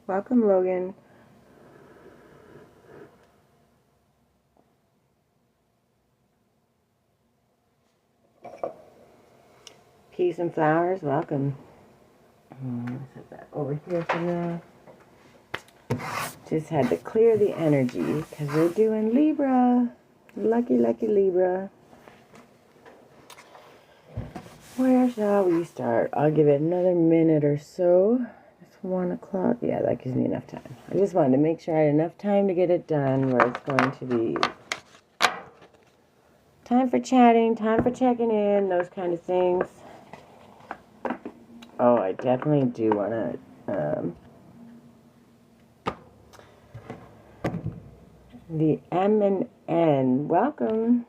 Welcome, Logan. Peace and flowers, welcome. Set that over here for now. Just had to clear the energy because we're doing Libra. Lucky, lucky Libra. Where shall we start? I'll give it another minute or so. It's 1 o'clock. Yeah, that gives me enough time. I just wanted to make sure I had enough time to get it done where it's going to be time for chatting, time for checking in, those kind of things. Oh, I definitely do want to the M and N. Welcome.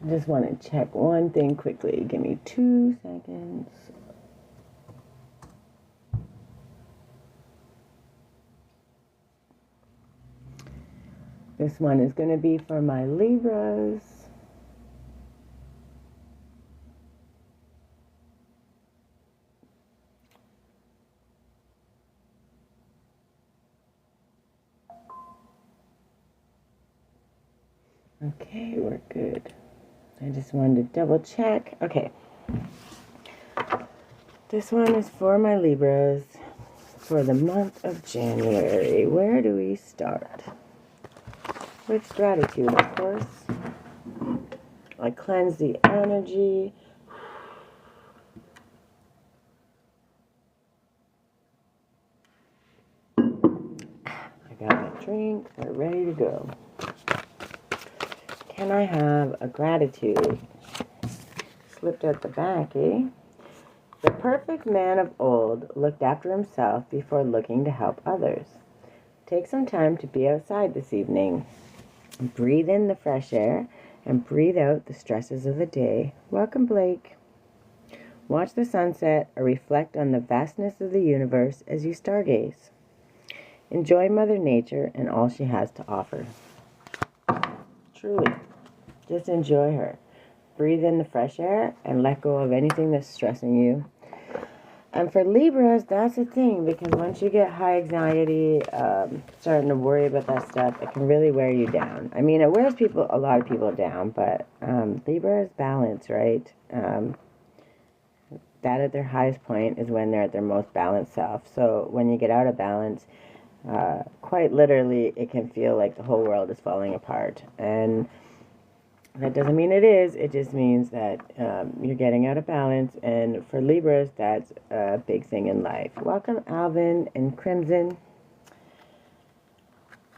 I just want to check one thing quickly. Give me 2 seconds. This one is going to be for my Libras. Okay, we're good. I just wanted to double check. Okay. This one is for my Libras for the month of January. Where do we start? With gratitude, of course. I cleanse the energy. I got my drink. We're ready to go. Can I have a gratitude? Slipped out the back, eh? The perfect man of old looked after himself before looking to help others. Take some time to be outside this evening. Breathe in the fresh air and breathe out the stresses of the day. Welcome, Blake. Watch the sunset or reflect on the vastness of the universe as you stargaze. Enjoy Mother Nature and all she has to offer. Truly, just enjoy her. Breathe in the fresh air and let go of anything that's stressing you. And for Libras, that's the thing, because once you get high anxiety, starting to worry about that stuff, it can really wear you down. I mean, it wears a lot of people down, but Libra is balance, right? That at their highest point is when they're at their most balanced self. So when you get out of balance, quite literally, it can feel like the whole world is falling apart. And that doesn't mean it is. It just means that you're getting out of balance. And for Libras, that's a big thing in life. Welcome, Alvin and Crimson.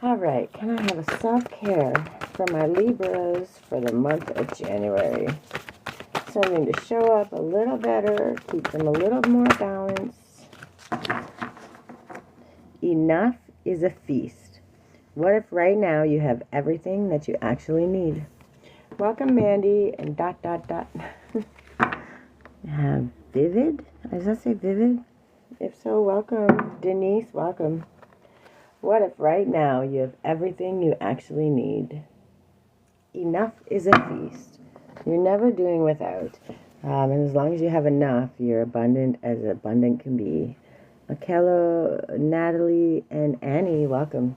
All right. Can I have a self-care for my Libras for the month of January? Something to show up a little better, keep them a little more balanced. Enough is a feast. What if right now you have everything that you actually need? Welcome, Mandy, and ... Vivid? Does that say Vivid? If so, welcome. Denise, welcome. What if right now you have everything you actually need? Enough is a feast. You're never doing without. And as long as you have enough, you're abundant as abundant can be. Michaela, Natalie, and Annie, welcome.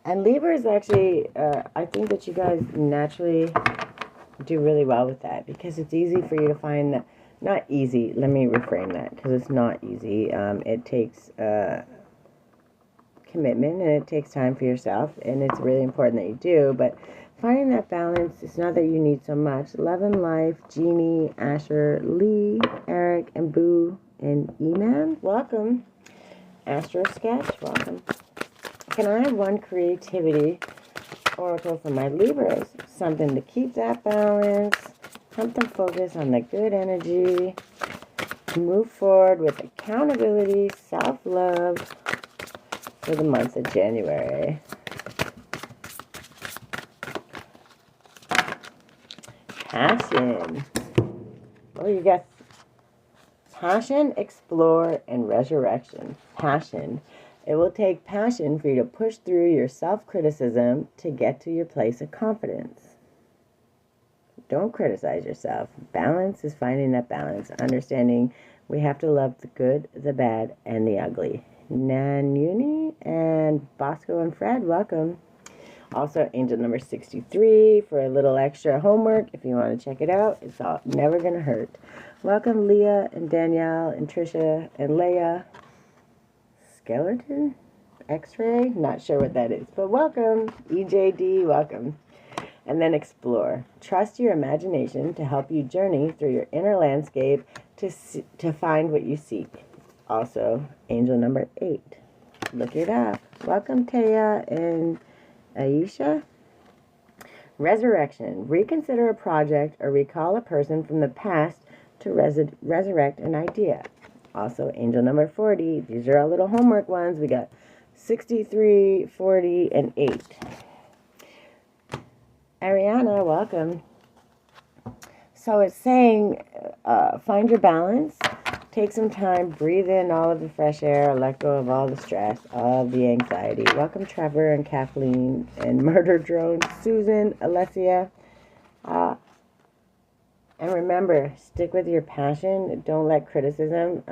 And Libra is actually, I think that you guys naturally do really well with that because it's easy for you to find that, not easy, let me reframe that because it's not easy. It takes commitment and it takes time for yourself and it's really important that you do, but finding that balance, it's not that you need so much. Love and Life, Jeannie, Asher, Lee, Eric, and Boo, and E-Man, welcome. Astro Sketch, welcome. Can I have one creativity oracle for my Libras? Something to keep that balance, help them focus on the good energy, move forward with accountability, self-love for the month of January. Passion. Oh, you got passion, explore, and resurrection. Passion. It will take passion for you to push through your self-criticism to get to your place of confidence. Don't criticize yourself. Balance is finding that balance, understanding we have to love the good, the bad, and the ugly. Nanuni and Bosco and Fred, welcome. Also, angel number 63 for a little extra homework. If you want to check it out, it's all never going to hurt. Welcome, Leah and Danielle and Trisha and Leia. Skeleton? X-ray? Not sure what that is, but welcome. EJD, welcome. And then explore. Trust your imagination to help you journey through your inner landscape to find what you seek. Also, angel number 8. Look it up. Welcome, Taya and Aisha. Resurrection. Reconsider a project or recall a person from the past to resurrect an idea. Also, angel number 40. These are our little homework ones. We got 63, 40, and 8. Ariana, welcome. So it's saying, find your balance, take some time, breathe in all of the fresh air, let go of all the stress, all of the anxiety. Welcome, Trevor and Kathleen and Murder Drone, Susan, Alessia. And remember, stick with your passion. Don't let criticism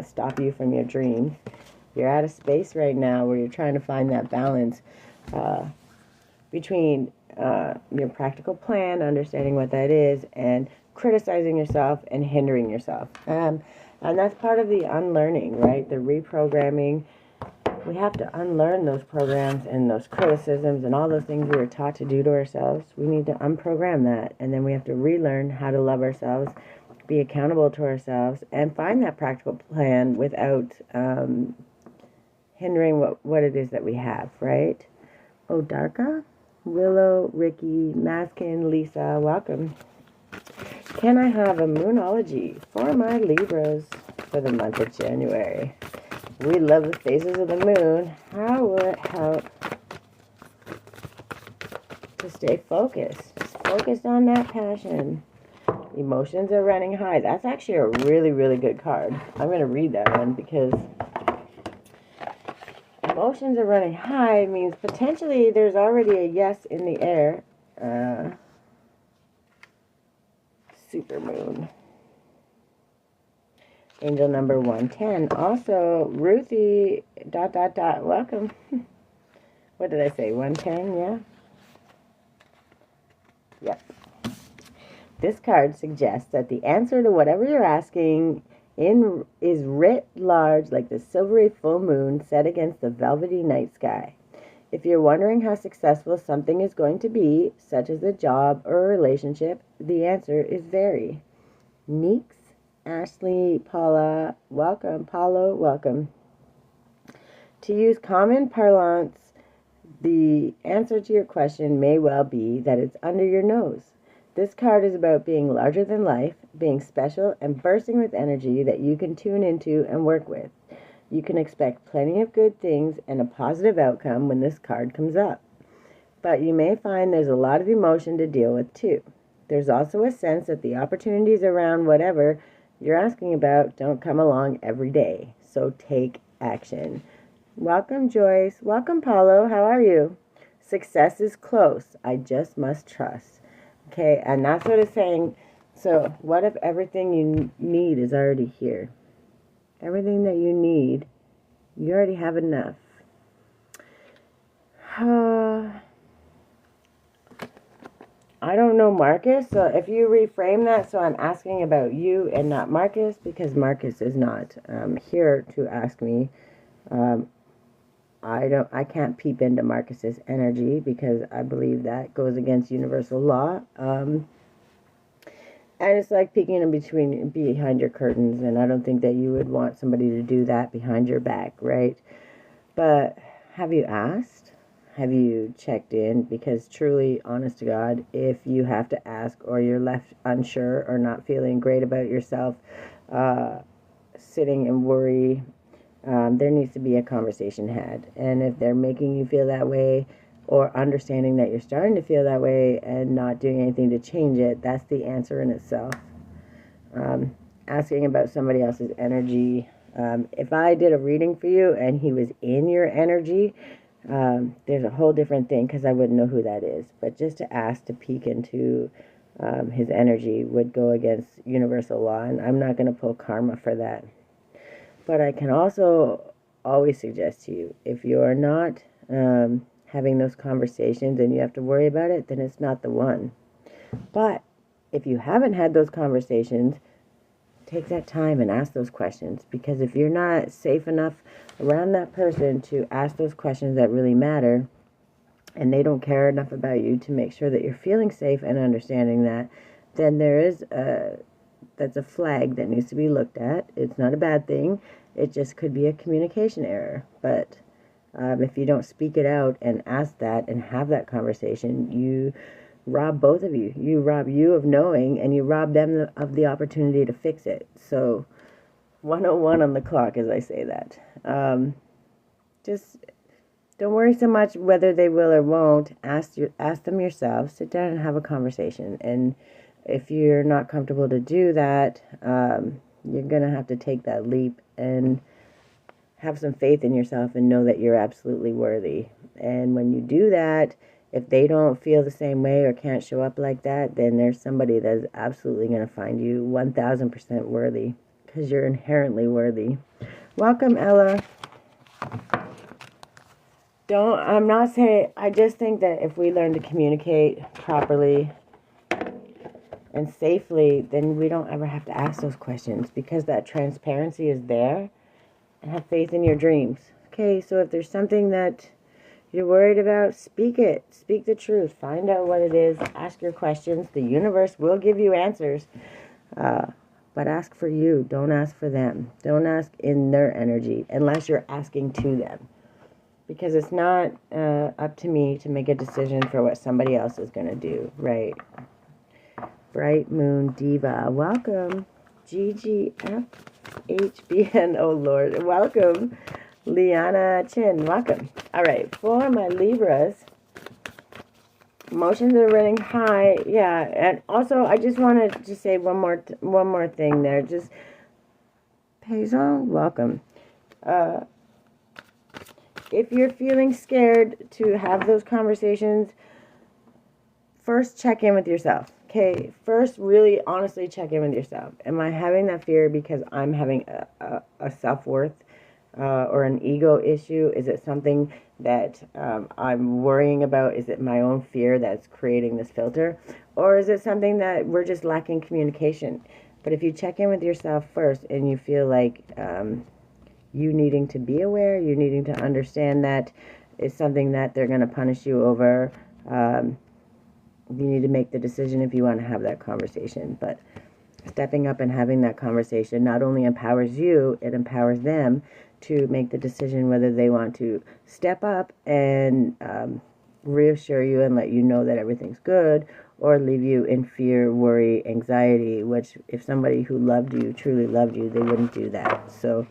stop you from your dreams. You're at a space right now where you're trying to find that balance between your practical plan, understanding what that is, and criticizing yourself and hindering yourself. And that's part of the unlearning, right? The reprogramming. We have to unlearn those programs and those criticisms and all those things we were taught to do to ourselves. We need to unprogram that. And then we have to relearn how to love ourselves, be accountable to ourselves, and find that practical plan without hindering what it is that we have, right? Oh, Darka? Willow, Ricky, Maskin, Lisa, welcome. Can I have a moonology for my Libras for the month of January? We love the phases of the moon. How will it help to stay focused? Just focused on that passion. Emotions are running high. That's actually a really, really good card. I'm going to read that one because emotions are running high means potentially there's already a yes in the air. Supermoon. Angel number 110. Also, Ruthie, ... Welcome. What did I say? 110, yeah? Yep. This card suggests that the answer to whatever you're asking is writ large like the silvery full moon set against the velvety night sky. If you're wondering how successful something is going to be, such as a job or a relationship, the answer is very. Meeks, Ashley, Paula, welcome. Paulo, welcome. To use common parlance, the answer to your question may well be that it's under your nose. This card is about being larger than life, being special, and bursting with energy that you can tune into and work with. You can expect plenty of good things and a positive outcome when this card comes up. But you may find there's a lot of emotion to deal with too. There's also a sense that the opportunities around whatever you're asking about don't come along every day. So take action. Welcome, Joyce. Welcome, Paulo. How are you? Success is close. I just must trust. Okay, and that's what it's saying. So what if everything you need is already here? Everything that you need, you already have enough. I don't know Marcus, so if you reframe that, so I'm asking about you and not Marcus, because Marcus is not here to ask me. I can't peep into Marcus's energy because I believe that goes against universal law. And it's like peeking behind your curtains, and I don't think that you would want somebody to do that behind your back, right? But have you asked? Have you checked in? Because truly, honest to God, if you have to ask or you're left unsure or not feeling great about yourself, sitting in worry, there needs to be a conversation had. And if they're making you feel that way, or understanding that you're starting to feel that way and not doing anything to change it, that's the answer in itself. Asking about somebody else's energy. If I did a reading for you and he was in your energy, there's a whole different thing because I wouldn't know who that is. But just to ask to peek into his energy would go against universal law, and I'm not going to pull karma for that. But I can also always suggest to you, if you're not having those conversations and you have to worry about it, then it's not the one. But if you haven't had those conversations, take that time and ask those questions, because if you're not safe enough around that person to ask those questions that really matter, and they don't care enough about you to make sure that you're feeling safe and understanding that, then that's a flag that needs to be looked at. It's not a bad thing. It just could be a communication error. But if you don't speak it out and ask that and have that conversation, you rob both of you. You rob you of knowing, and you rob them of the opportunity to fix it. So 101 on the clock, as I say that. Just don't worry so much whether they will or won't. Ask them yourself. Sit down and have a conversation. And if you're not comfortable to do that, you're going to have to take that leap and have some faith in yourself and know that you're absolutely worthy. And when you do that, if they don't feel the same way or can't show up like that, then there's somebody that's absolutely going to find you 1,000% worthy, because you're inherently worthy. Welcome, Ella. I'm not saying, I just think that if we learn to communicate properly and safely, then we don't ever have to ask those questions, because that transparency is there. And have faith in your dreams. Okay, so if there's something that you're worried about, speak it. Speak the truth. Find out what it is. Ask your questions. The universe will give you answers. But ask for you. Don't ask for them. Don't ask in their energy unless you're asking to them. Because it's not up to me to make a decision for what somebody else is going to do, right? Bright Moon Diva, welcome. GGFHBN, oh Lord, welcome. Liana Chin, welcome. All right, for my Libras, emotions are running high. Yeah, and also I just wanted to say one more thing there. Just Payson, welcome. If you're feeling scared to have those conversations, first check in with yourself. Okay, first really honestly check in with yourself. Am I having that fear because I'm having a self-worth or an ego issue? Is it something that I'm worrying about? Is it my own fear that's creating this filter? Or is it something that we're just lacking communication? But if you check in with yourself first and you feel like you needing to be aware, you needing to understand that it's something that they're going to punish you over, you need to make the decision if you want to have that conversation. But stepping up and having that conversation not only empowers you, it empowers them to make the decision whether they want to step up and reassure you and let you know that everything's good, or leave you in fear, worry, anxiety, which if somebody who loved you, truly loved you, they wouldn't do that. So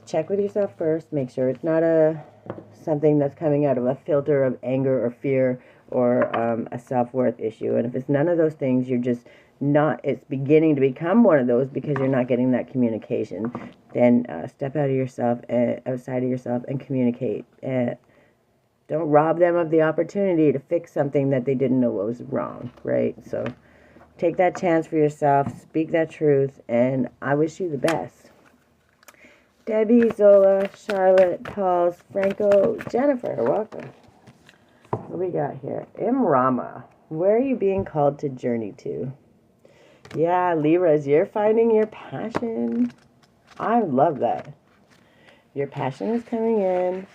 check with yourself first. Make sure it's not something that's coming out of a filter of anger or fear or a self-worth issue. And if it's none of those things, you're just not, it's beginning to become one of those because you're not getting that communication, then step out of yourself, outside of yourself, and communicate. Don't rob them of the opportunity to fix something that they didn't know was wrong, right? So take that chance for yourself, speak that truth, and I wish you the best. Debbie, Zola, Charlotte, Pauls, Franco, Jennifer, welcome. What we got here? Rama, where are you being called to journey to? Yeah, Libras, you're finding your passion. I love that. Your passion is coming in.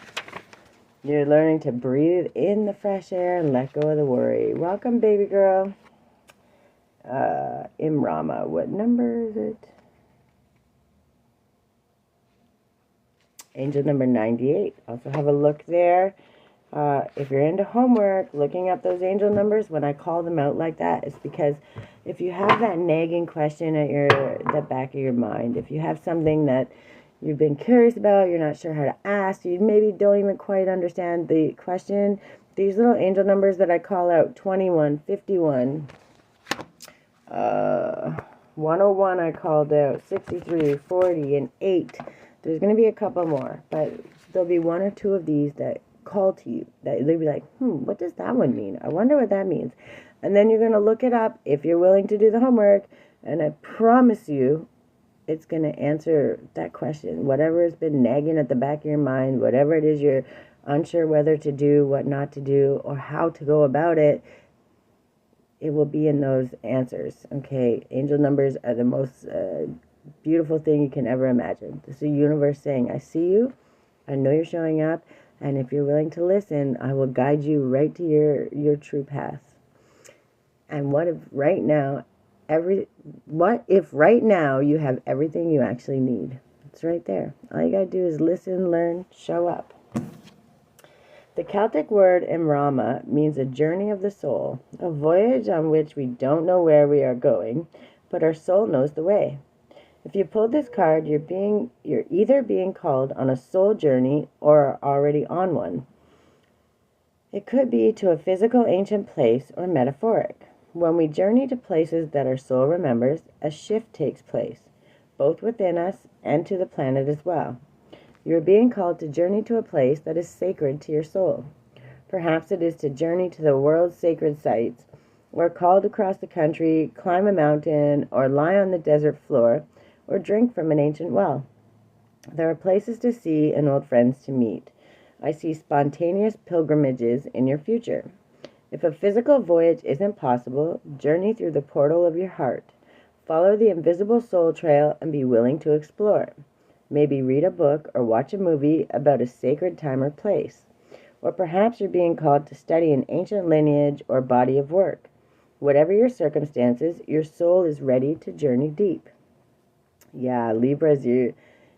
You're learning to breathe in the fresh air and let go of the worry. Welcome, baby girl. Rama, what number is it? Angel number 98. Also have a look there. If you're into homework, looking up those angel numbers, when I call them out like that, it's because if you have that nagging question at the back of your mind, if you have something that you've been curious about, you're not sure how to ask, you maybe don't even quite understand the question, these little angel numbers that I call out, 21, 51, 101 I called out, 63, 40, and 8. There's going to be a couple more, but there'll be one or two of these that call to you, that they'll be like, what does that one mean? I wonder what that means. And then you're going to look it up if you're willing to do the homework. And I promise you, it's going to answer that question. Whatever has been nagging at the back of your mind, whatever it is you're unsure whether to do, what not to do, or how to go about it, it will be in those answers. Okay, angel numbers are the most beautiful thing you can ever imagine. This is the universe saying, I see you, I know you're showing up, and if you're willing to listen, I will guide you right to your true path. And what if right now you have everything you actually need? It's right there. All you gotta do is listen, learn, show up. The Celtic word Imrama means a journey of the soul, a voyage on which we don't know where we are going, but our soul knows the way. If you pulled this card, you're either being called on a soul journey or are already on one. It could be to a physical ancient place or metaphoric. When we journey to places that our soul remembers, a shift takes place, both within us and to the planet as well. You are being called to journey to a place that is sacred to your soul. Perhaps it is to journey to the world's sacred sites, or called across the country, climb a mountain, or lie on the desert floor, or drink from an ancient well. There are places to see and old friends to meet. I see spontaneous pilgrimages in your future. If a physical voyage isn't possible, journey through the portal of your heart. Follow the invisible soul trail and be willing to explore. Maybe read a book or watch a movie about a sacred time or place. Or perhaps you're being called to study an ancient lineage or body of work. Whatever your circumstances, your soul is ready to journey deep. Yeah, Libras, you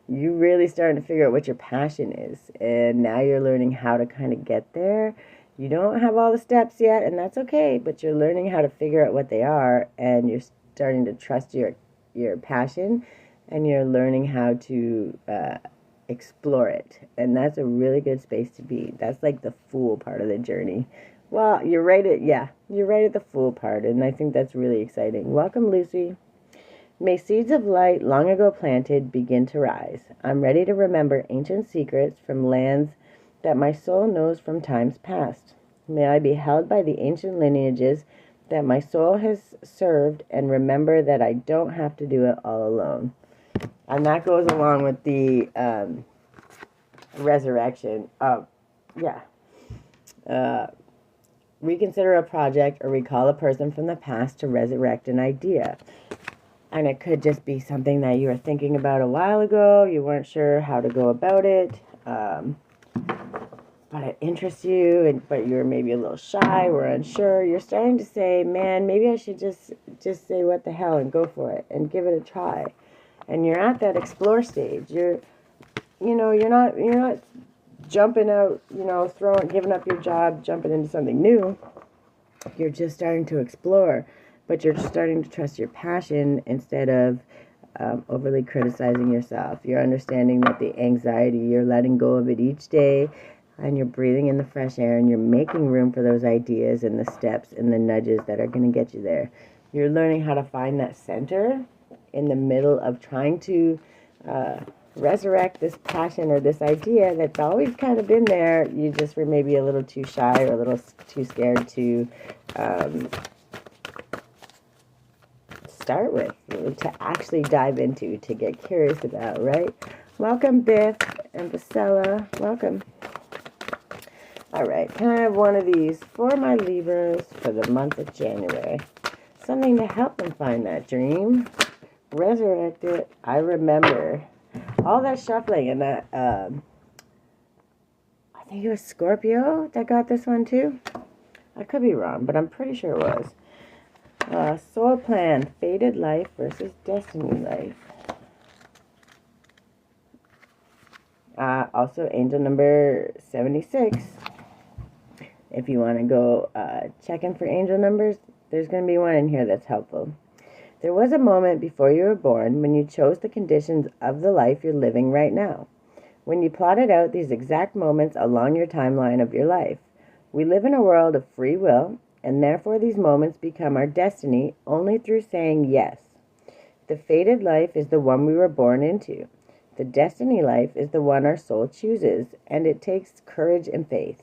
really starting to figure out what your passion is. And now you're learning how to kind of get there. You don't have all the steps yet, and that's okay, but you're learning how to figure out what they are, and you're starting to trust your passion, and you're learning how to explore it. And that's a really good space to be. That's like the fool part of the journey. Well, you're right at the fool part, and I think that's really exciting. Welcome, Lucy. May seeds of light long ago planted begin to rise. I'm ready to remember ancient secrets from lands that my soul knows from times past. May I be held by the ancient lineages that my soul has served, and remember that I don't have to do it all alone. And that goes along with the resurrection. Reconsider a project or recall a person from the past to resurrect an idea. And it could just be something that you were thinking about a while ago. You weren't sure how to go about it. But it interests you, but you're maybe a little shy or unsure. You're starting to say, man, maybe I should just say what the hell and go for it and give it a try. And you're at that explore stage. You're not jumping out, giving up your job, jumping into something new. You're just starting to explore, but you're starting to trust your passion instead of overly criticizing yourself. You're understanding that the anxiety, you're letting go of it each day, and you're breathing in the fresh air, and you're making room for those ideas and the steps and the nudges that are going to get you there. You're learning how to find that center in the middle of trying to resurrect this passion or this idea that's always kind of been there. You just were maybe a little too shy or a little too scared to start with, to actually dive into, to get curious about, right? Welcome, Biff and Basella. Welcome. All right, can I have one of these for my Libras for the month of January? Something to help them find that dream. Resurrect it. I remember all that shuffling and that, I think it was Scorpio that got this one too. I could be wrong, but I'm pretty sure it was. Soul plan, fated life versus destiny life. Also, angel number 76. If you want to go checking for angel numbers, there's going to be one in here that's helpful. There was a moment before you were born when you chose the conditions of the life you're living right now. When you plotted out these exact moments along your timeline of your life. We live in a world of free will, and therefore these moments become our destiny only through saying yes. The fated life is the one we were born into. The destiny life is the one our soul chooses, and it takes courage and faith.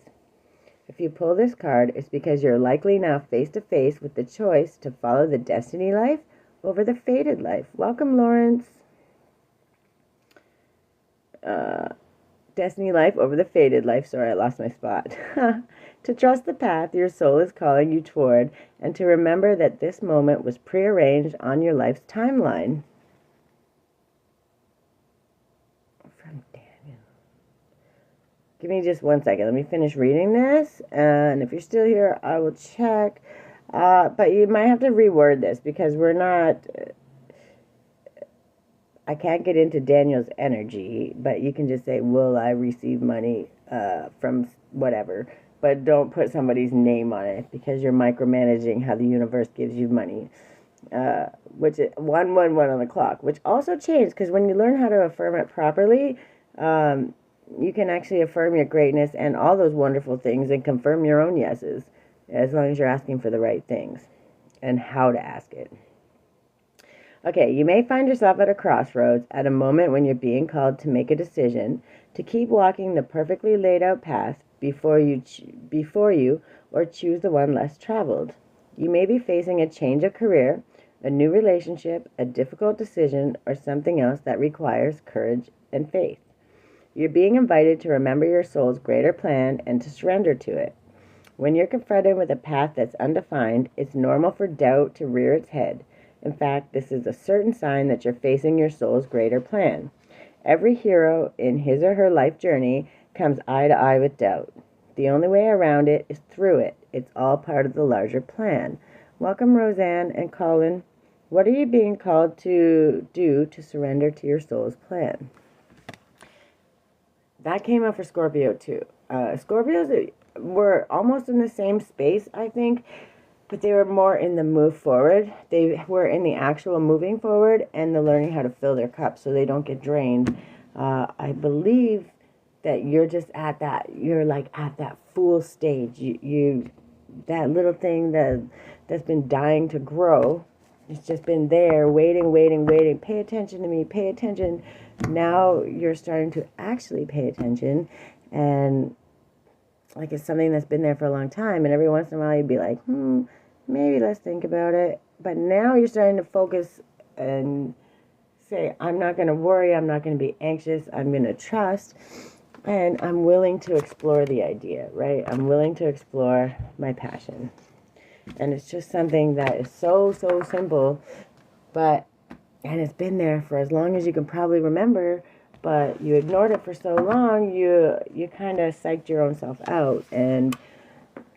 If you pull this card, it's because you're likely now face to face with the choice to follow the destiny life over the fated life. Welcome, Lawrence. Destiny life over the fated life. Sorry, I lost my spot. To trust the path your soul is calling you toward, and to remember that this moment was prearranged on your life's timeline. From Daniel. Give me just 1 second. Let me finish reading this, and if you're still here, I will check. But you might have to reword this because we're not... I can't get into Daniel's energy, but you can just say, will I receive money from whatever? But don't put somebody's name on it because you're micromanaging how the universe gives you money. Which is 111 on the clock, which also changed because when you learn how to affirm it properly, you can actually affirm your greatness and all those wonderful things and confirm your own yeses as long as you're asking for the right things and how to ask it. Okay, you may find yourself at a crossroads at a moment when you're being called to make a decision to keep walking the perfectly laid out path before you or choose the one less traveled. You may be facing a change of career, a new relationship, a difficult decision, or something else that requires courage and faith. You're being invited to remember your soul's greater plan and to surrender to it. When you're confronted with a path that's undefined, it's normal for doubt to rear its head. In fact, this is a certain sign that you're facing your soul's greater plan. Every hero in his or her life journey comes eye to eye with doubt. The only way around it is through it. It's all part of the larger plan. Welcome, Roseanne and Colin. What are you being called to do to surrender to your soul's plan? That came up for Scorpio too. Scorpios were almost in the same space, I think, but they were more in the move forward. They were in the actual moving forward and the learning how to fill their cup so they don't get drained. I believe that you're just at that, you're like at that full stage. You that little thing that's been dying to grow, it's just been there, waiting. Pay attention to me, pay attention. Now you're starting to actually pay attention, and like it's something that's been there for a long time, and every once in a while you'd be like, maybe let's think about it. But now you're starting to focus and say, I'm not going to worry, I'm not going to be anxious, I'm going to trust, and I'm willing to explore the idea, right? I'm willing to explore my passion. And it's just something that is so simple, and it's been there for as long as you can probably remember, but you ignored it for so long, you kind of psyched your own self out, and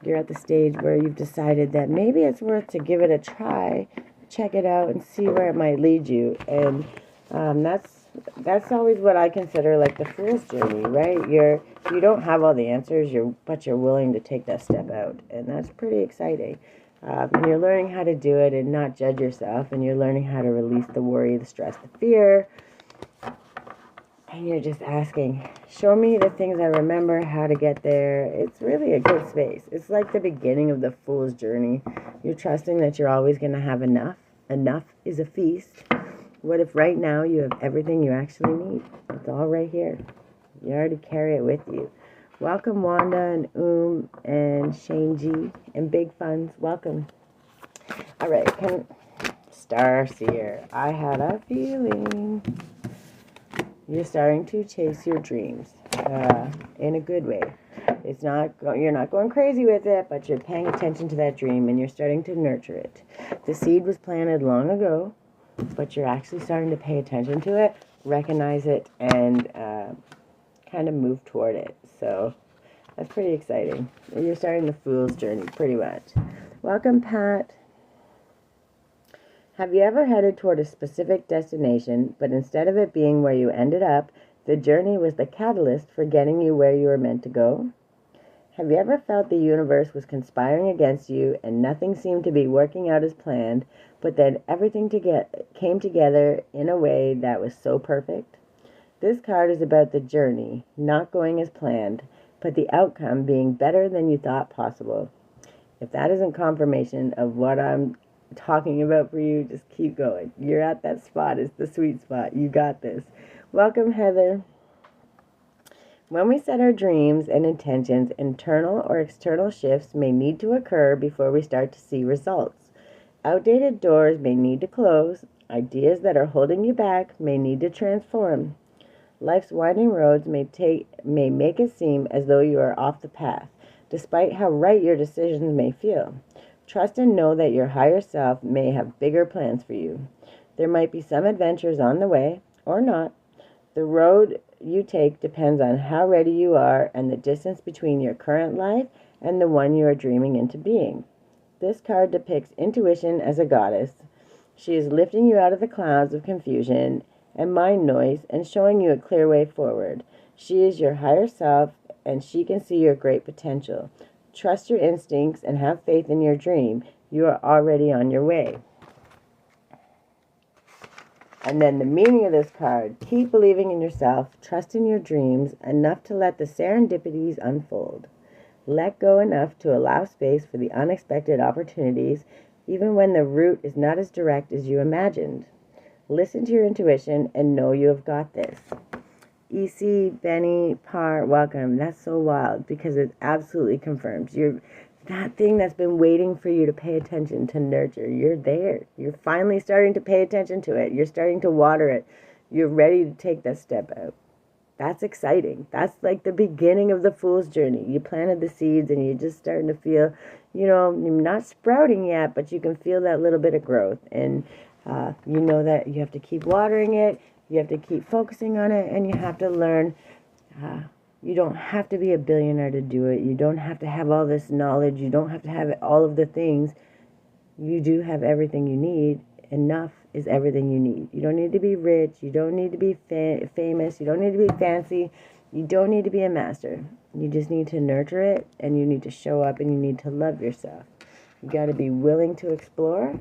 you're at the stage where you've decided that maybe it's worth to give it a try, check it out, and see where it might lead you. And that's always what I consider like the fool's journey, right? You don't have all the answers, but you're willing to take that step out, and that's pretty exciting. And you're learning how to do it and not judge yourself, and you're learning how to release the worry, the stress, the fear. And you're just asking, show me the things I remember, how to get there. It's really a good space. It's like the beginning of the fool's journey. You're trusting that you're always going to have enough. Enough is a feast. What if right now you have everything you actually need? It's all right here. You already carry it with you. Welcome, Wanda and and Shane G and Big Funds. Welcome. All right, Starseer, I had a feeling. You're starting to chase your dreams in a good way. You're not going crazy with it, but you're paying attention to that dream and you're starting to nurture it. The seed was planted long ago, but you're actually starting to pay attention to it, recognize it, and kind of move toward it. So that's pretty exciting. You're starting the fool's journey pretty much. Welcome, Pat. Have you ever headed toward a specific destination, but instead of it being where you ended up, the journey was the catalyst for getting you where you were meant to go? Have you ever felt the universe was conspiring against you and nothing seemed to be working out as planned, but then everything came together in a way that was so perfect? This card is about the journey, not going as planned, but the outcome being better than you thought possible. If that isn't confirmation of what I'm talking about for you, just keep going. You're at that spot. It's the sweet spot. You got this. Welcome, Heather. When we set our dreams and intentions, internal or external shifts may need to occur before we start to see results. Outdated doors may need to close. Ideas that are holding you back may need to transform. Life's winding roads may make it seem as though you are off the path, despite how right your decisions may feel. Trust and know that your higher self may have bigger plans for you. There might be some adventures on the way, or not. The road you take depends on how ready you are and the distance between your current life and the one you are dreaming into being. This card depicts intuition as a goddess. She is lifting you out of the clouds of confusion and mind noise and showing you a clear way forward. She is your higher self, and she can see your great potential. Trust your instincts and have faith in your dream. You are already on your way. And then the meaning of this card: keep believing in yourself, trust in your dreams enough to let the serendipities unfold. Let go enough to allow space for the unexpected opportunities, even when the route is not as direct as you imagined. Listen to your intuition and know you have got this. EC, Benny, Par, welcome. That's so wild because it absolutely confirms that thing that's been waiting for you to pay attention, to nurture. You're there. You're finally starting to pay attention to it. You're starting to water it. You're ready to take that step out. That's exciting. That's like the beginning of the fool's journey. You planted the seeds and you're just starting to feel, you're not sprouting yet, but you can feel that little bit of growth. And you know that you have to keep watering it. You have to keep focusing on it, and you have to learn. You don't have to be a billionaire to do it. You don't have to have all this knowledge. You don't have to have all of the things. You do have everything you need. Enough is everything you need. You don't need to be rich. You don't need to be famous. You don't need to be fancy. You don't need to be a master. You just need to nurture it, and you need to show up, and you need to love yourself. You got to be willing to explore.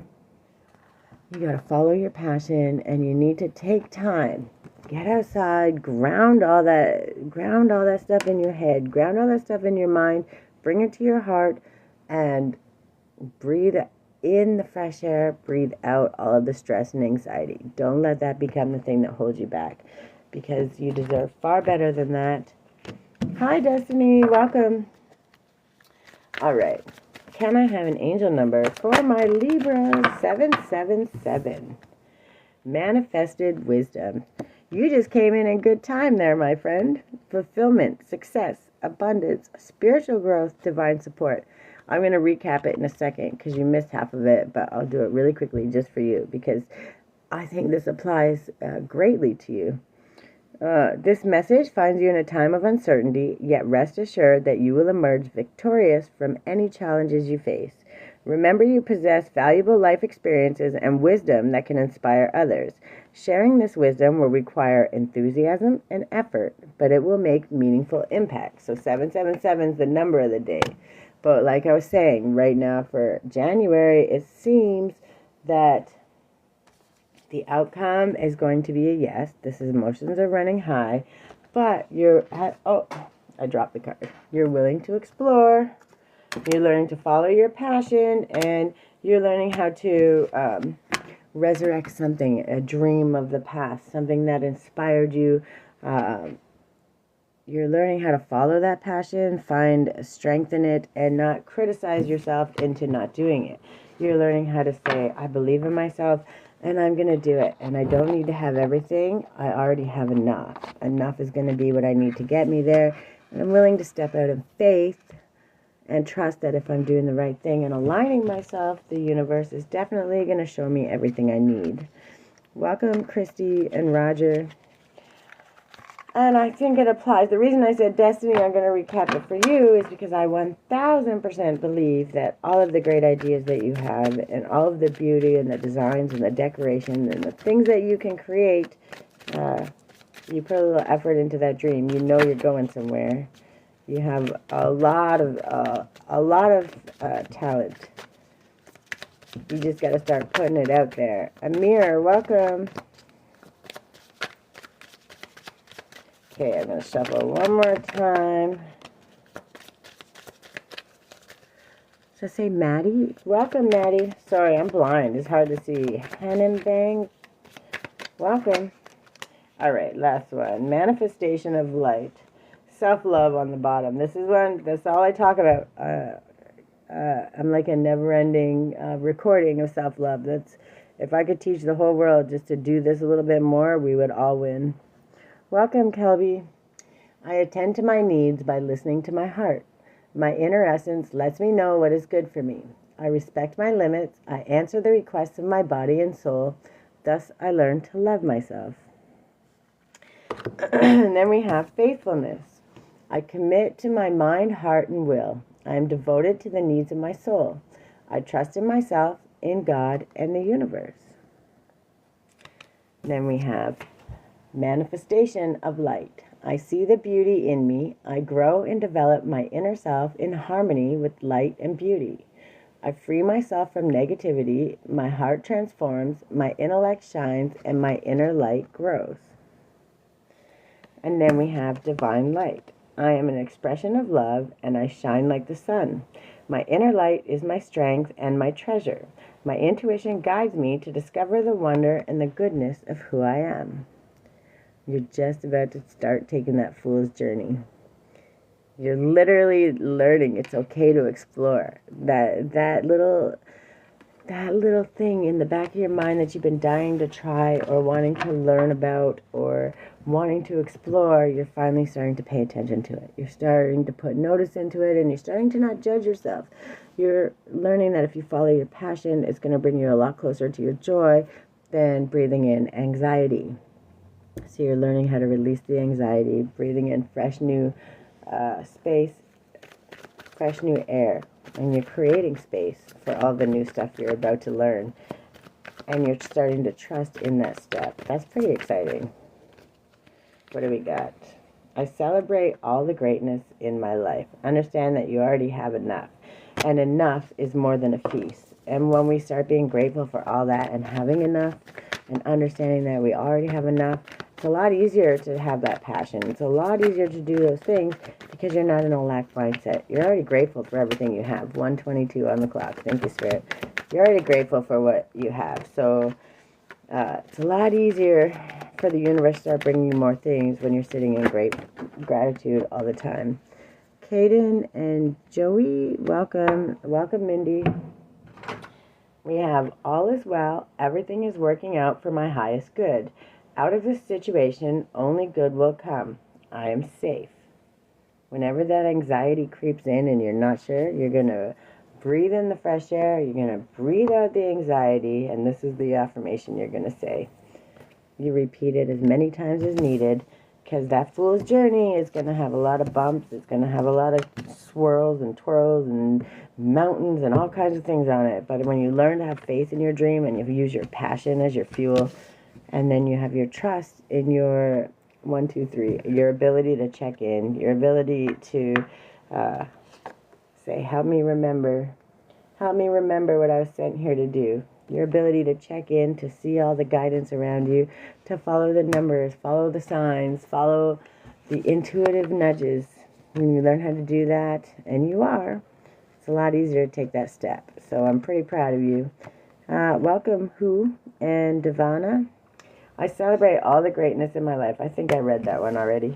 You got to follow your passion, and you need to take time. Get outside, ground all that stuff in your head, ground all that stuff in your mind, bring it to your heart, and breathe in the fresh air, breathe out all of the stress and anxiety. Don't let that become the thing that holds you back, because you deserve far better than that. Hi, Destiny. Welcome. All right. Can I have an angel number for my Libra? 777. Manifested wisdom. You just came in good time there, my friend. Fulfillment, success, abundance, spiritual growth, divine support. I'm going to recap it in a second because you missed half of it, but I'll do it really quickly just for you because I think this applies greatly to you. This message finds you in a time of uncertainty, yet rest assured that you will emerge victorious from any challenges you face. Remember, you possess valuable life experiences and wisdom that can inspire others. Sharing this wisdom will require enthusiasm and effort, but it will make meaningful impact. So 777 is the number of the day. But like I was saying, right now for January, it seems that the outcome is going to be a yes. This is emotions are running high, but I dropped the card. You're willing to explore. You're learning to follow your passion, and you're learning how to resurrect something, a dream of the past, something that inspired you. You're learning how to follow that passion, find strength in it, and not criticize yourself into not doing it. You're learning how to say, I believe in myself, and I'm going to do it. And I don't need to have everything. I already have enough. Enough is going to be what I need to get me there. And I'm willing to step out in faith and trust that if I'm doing the right thing and aligning myself, the universe is definitely going to show me everything I need. Welcome, Christy and Roger. And I think it applies. The reason I said Destiny, I'm going to recap it for you, is because I 1000% believe that all of the great ideas that you have and all of the beauty and the designs and the decorations and the things that you can create, you put a little effort into that dream. You know you're going somewhere. You have a lot of talent. You just got to start putting it out there. Amir, welcome. Okay, I'm going to shuffle one more time. Should I say Maddie? Welcome, Maddie. Sorry, I'm blind. It's hard to see. Hannenbang. Welcome. All right, last one. Manifestation of light. self-love on the bottom. This is one, that's all I talk about. I'm like a never-ending recording of self-love. That's, if I could teach the whole world just to do this a little bit more, we would all win. Welcome, Kelby. I attend to my needs by listening to my heart. My inner essence lets me know what is good for me. I respect my limits. I answer the requests of my body and soul. Thus, I learn to love myself. And then we have faithfulness. I commit to my mind, heart, and will. I am devoted to the needs of my soul. I trust in myself, in God, and the universe. Then we have manifestation of light. I see the beauty in me. I grow and develop my inner self in harmony with light and beauty. I free myself from negativity. My heart transforms, my intellect shines, and my inner light grows. And then we have divine light. I am an expression of love, and I shine like the sun. My inner light is my strength and my treasure. My intuition guides me to discover the wonder and the goodness of who I am. You're just about to start taking that fool's journey. You're literally learning it's okay to explore. That little thing in the back of your mind that you've been dying to try or wanting to learn about or wanting to explore, you're finally starting to pay attention to it. You're starting to put notice into it, and you're starting to not judge yourself. You're learning that if you follow your passion, it's going to bring you a lot closer to your joy than breathing in anxiety. So you're learning how to release the anxiety, breathing in fresh new space, fresh new air, and you're creating space for all the new stuff you're about to learn, and you're starting to trust in that step. That's pretty exciting. What do we got? I celebrate all the greatness in my life. Understand that you already have enough, and enough is more than a feast. And when we start being grateful for all that and having enough and understanding that we already have enough, it's a lot easier to have that passion. It's a lot easier to do those things because you're not in a lack mindset. You're already grateful for everything you have. 1:22 on the clock. Thank you, Spirit. You're already grateful for what you have. So it's a lot easier for the universe to start bringing you more things when you're sitting in great gratitude all the time. Kaden and Joey, welcome. Welcome, Mindy. We have all is well. Everything is working out for my highest good. Out of this situation, only good will come. I am safe. Whenever that anxiety creeps in and you're not sure, you're going to breathe in the fresh air. You're going to breathe out the anxiety, and this is the affirmation you're going to say. You repeat it as many times as needed, because that fool's journey is going to have a lot of bumps. It's going to have a lot of swirls and twirls and mountains and all kinds of things on it. But when you learn to have faith in your dream and you use your passion as your fuel, and then you have your trust in your 1, 2, 3, your ability to check in, your ability to say, help me remember what I was sent here to do. Your ability to check in, to see all the guidance around you, to follow the numbers, follow the signs, follow the intuitive nudges. When you learn how to do that, and you are, it's a lot easier to take that step. So I'm pretty proud of you. Welcome, Who and Devana. I celebrate all the greatness in my life. I think I read that one already.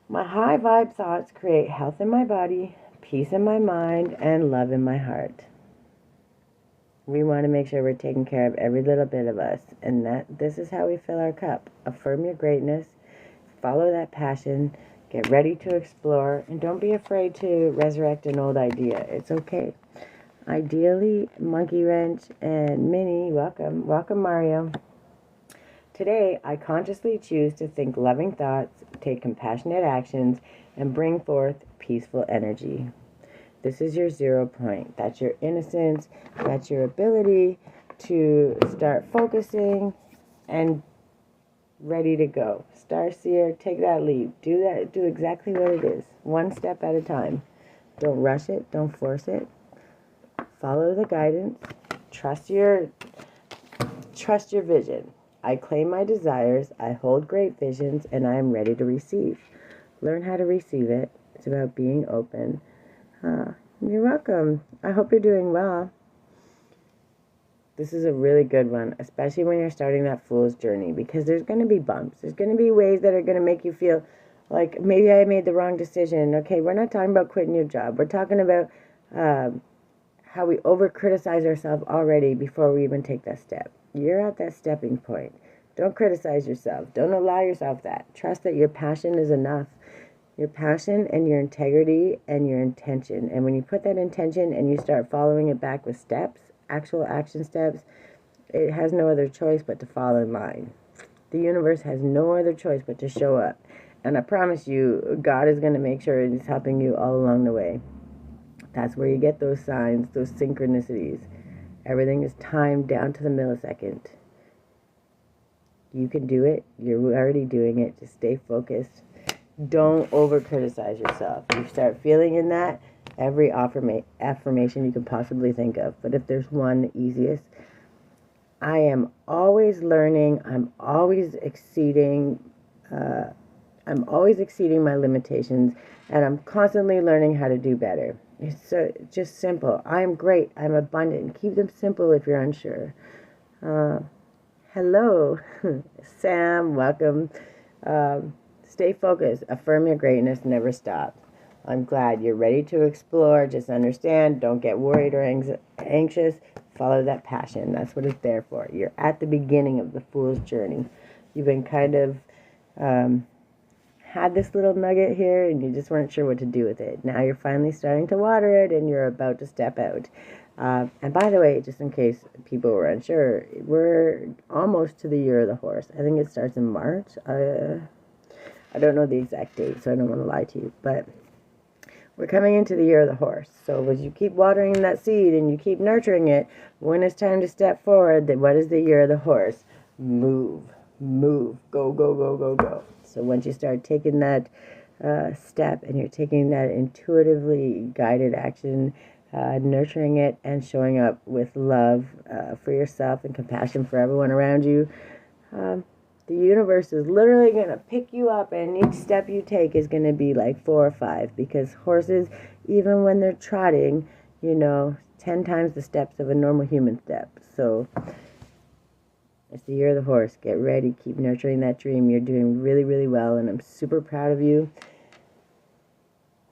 My high vibe thoughts create health in my body, peace in my mind, and love in my heart. We want to make sure we're taking care of every little bit of us, and this is how we fill our cup. Affirm your greatness, follow that passion, get ready to explore, and don't be afraid to resurrect an old idea. It's okay. Ideally, Monkey Wrench and Minnie, welcome. Welcome, Mario. Today, I consciously choose to think loving thoughts, take compassionate actions, and bring forth peaceful energy. This is your 0 point. That's your innocence. That's your ability to start focusing and ready to go. Starseer, take that leap. Do that. Do exactly what it is. One step at a time. Don't rush it. Don't force it. Follow the guidance. Trust your vision. I claim my desires, I hold great visions, and I am ready to receive. Learn how to receive it. It's about being open. You're welcome. I hope you're doing well. This is a really good one, especially when you're starting that fool's journey, because there's going to be bumps. There's going to be ways that are going to make you feel Like, maybe I made the wrong decision. Okay, we're not talking about quitting your job. We're talking about how we over-criticize ourselves already before we even take that step. You're at that stepping point. Don't criticize yourself. Don't allow yourself that. Trust that your passion is enough. Your passion and your integrity and your intention. And when you put that intention and you start following it back with steps, actual action steps, it has no other choice but to fall in line. The universe has no other choice but to show up. And I promise you, God is going to make sure He's helping you all along the way. That's where you get those signs, those synchronicities. Everything is timed down to the millisecond. You can do it. You're already doing it. Just stay focused. Don't over-criticize yourself. You start feeling in that, every affirmation you can possibly think of. But if there's one, the easiest, I am always learning. I'm always exceeding my limitations, and I'm constantly learning how to do better. It's just simple. I am great. I'm abundant. Keep them simple if you're unsure. Hello, Sam. Welcome. Stay focused. Affirm your greatness. Never stop. I'm glad you're ready to explore. Just understand. Don't get worried or anxious. Follow that passion. That's what it's there for. You're at the beginning of the fool's journey. You've been kind of had this little nugget here and you just weren't sure what to do with it. Now you're finally starting to water it and you're about to step out. And by the way, just in case people were unsure, we're almost to the year of the horse. I think it starts in March. I don't know the exact date, so I don't want to lie to you. But we're coming into the year of the horse. So as you keep watering that seed and you keep nurturing it, when it's time to step forward, then what is the year of the horse? Move. Go, go, go, go, go. So once you start taking that step and you're taking that intuitively guided action, nurturing it and showing up with love for yourself and compassion for everyone around you, the universe is literally going to pick you up, and each step you take is going to be like 4 or 5, because horses, even when they're trotting, 10 times the steps of a normal human step. So it's the year of the horse. Get ready. Keep nurturing that dream. You're doing really, really well, and I'm super proud of you.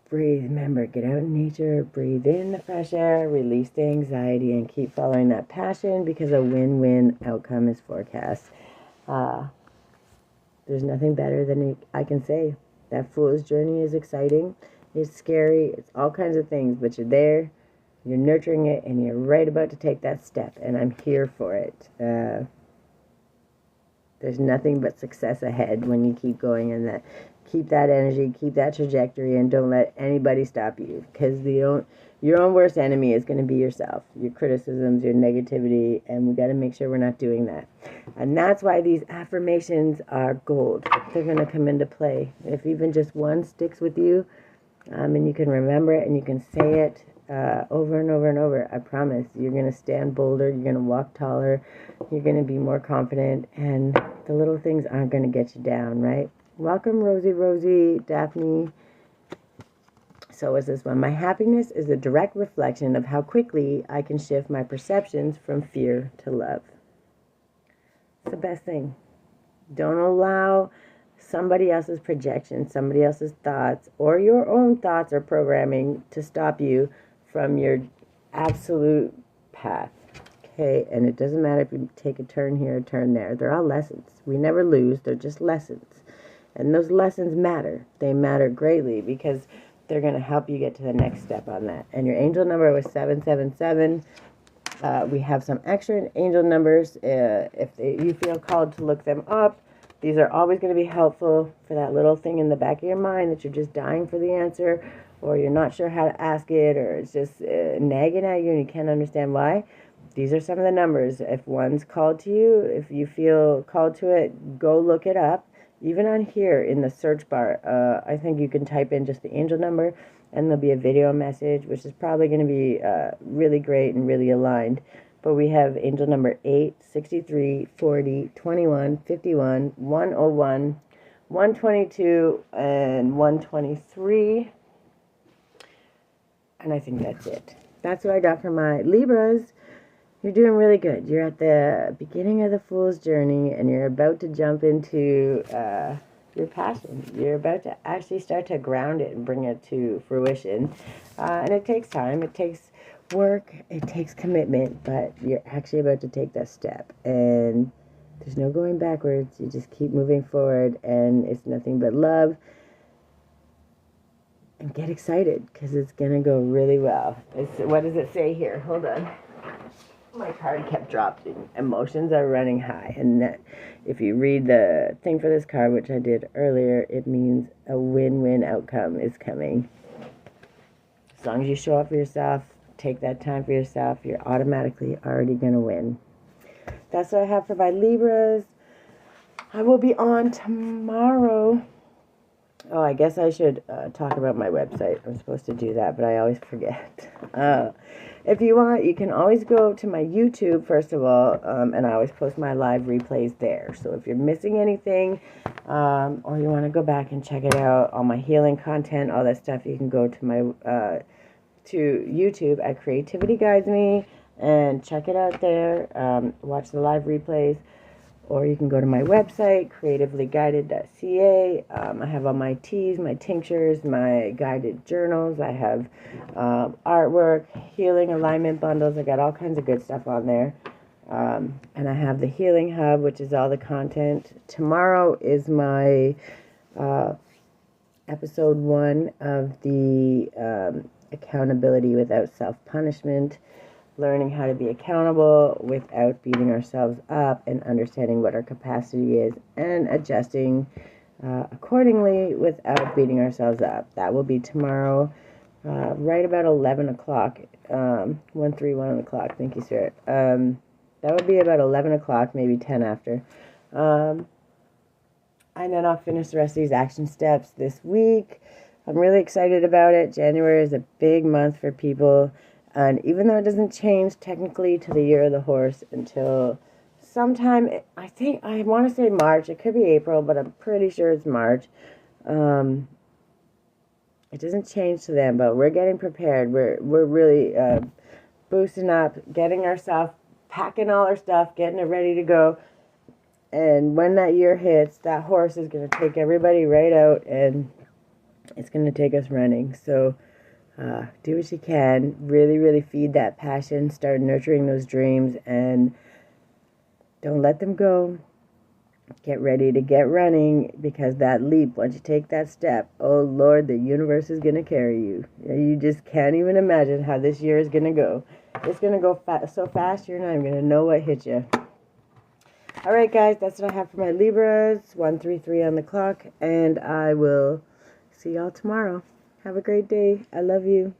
Breathe. Remember, get out in nature. Breathe in the fresh air. Release the anxiety, and keep following that passion, because a win-win outcome is forecast. There's nothing better than I can say. That fool's journey is exciting. It's scary. It's all kinds of things, but you're there. You're nurturing it, and you're right about to take that step, and I'm here for it. There's nothing but success ahead when you keep going, and keep that energy, keep that trajectory, and don't let anybody stop you, because your own worst enemy is going to be yourself, your criticisms, your negativity, and we got to make sure we're not doing that. And that's why these affirmations are gold. They're going to come into play. If even just one sticks with you, and you can remember it and you can say it over and over and over, I promise you're going to stand bolder, you're going to walk taller, you're going to be more confident, and the little things aren't going to get you down, right? Welcome, Rosie, Daphne. So is this one. My happiness is a direct reflection of how quickly I can shift my perceptions from fear to love. It's the best thing. Don't allow somebody else's projection, somebody else's thoughts, or your own thoughts or programming to stop you from your absolute path. Okay, and it doesn't matter if you take a turn here, a turn there. They're all lessons. We never lose. They're just lessons. And those lessons matter. They matter greatly, because they're going to help you get to the next step on that. And your angel number was 777. We have some extra angel numbers. If you feel called to look them up, these are always going to be helpful for that little thing in the back of your mind that you're just dying for the answer, or you're not sure how to ask it, or it's just nagging at you and you can't understand why. These are some of the numbers. If one's called to you, if you feel called to it, go look it up. Even on here in the search bar, I think you can type in just the angel number, and there'll be a video message, which is probably going to be really great and really aligned. But we have angel number 8, 63, 40, 21, 51, 101, 122, and 123. And I think that's it. That's what I got for my Libras. You're doing really good. You're at the beginning of the fool's journey, and you're about to jump into your passion. You're about to actually start to ground it and bring it to fruition. And it takes time. It takes work. It takes commitment. But you're actually about to take that step. And there's no going backwards. You just keep moving forward. And it's nothing but love. And get excited because it's going to go really well. What does it say here? Hold on. My card kept dropping. Emotions are running high. And if you read the thing for this card, which I did earlier, it means a win-win outcome is coming. As long as you show up for yourself, take that time for yourself, you're automatically already going to win. That's what I have for my Libras. I will be on tomorrow. Oh, I guess I should talk about my website. I'm supposed to do that, but I always forget. If you want, you can always go to my YouTube, first of all, and I always post my live replays there. So if you're missing anything, or you want to go back and check it out, all my healing content, all that stuff, you can go to my to YouTube at Creativity Guides Me and check it out there. Watch the live replays. Or you can go to my website, creativelyguided.ca. I have all my teas, my tinctures, my guided journals. I have artwork, healing alignment bundles. I got all kinds of good stuff on there. And I have the Healing Hub, which is all the content. Tomorrow is my episode 1 of the Accountability Without Self-Punishment. Learning how to be accountable without beating ourselves up and understanding what our capacity is and adjusting accordingly without beating ourselves up. That will be tomorrow, right about 11 o'clock, 1 o'clock, thank you, Spirit. That would be about 11 o'clock, maybe 10 after. And then I'll finish the rest of these action steps this week. I'm really excited about it. January is a big month for people. And even though it doesn't change technically to the year of the horse until sometime, I want to say March. It could be April, but I'm pretty sure it's March. It doesn't change to them, but we're getting prepared. We're really boosting up, getting ourselves, packing all our stuff, getting it ready to go. And when that year hits, that horse is going to take everybody right out, and it's going to take us running. So do what you can. Really, really feed that passion. Start nurturing those dreams and don't let them go. Get ready to get running because that leap, once you take that step, oh Lord, the universe is going to carry you. You just can't even imagine how this year is going to go. It's going to go so fast you're not even going to know what hit you. Alright guys, that's what I have for my Libras. 133 on the clock, and I will see y'all tomorrow. Have a great day. I love you.